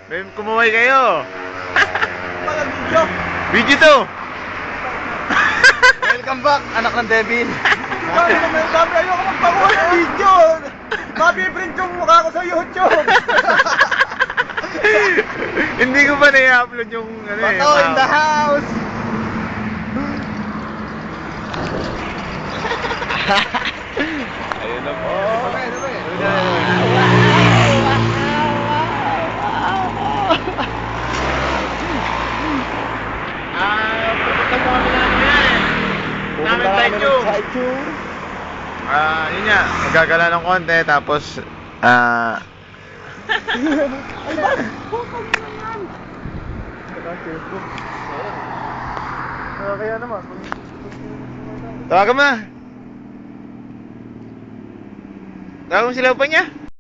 May kumaway kayo. Walang video. Video to. Welcome back, anak ng Devin. Sabi, ayoko magpakuha ng video. Mapiprint yung mukha ko sa YouTube. Hindi ko pa na-upload yung ano eh. Bato in the house. Ayun na po. Pupunta mo kami na yan. Namin tayo. Yun nga, magagala ng konti, tapos, Kaya naman. tawagan mo na. Tawagan mo sila pa niya.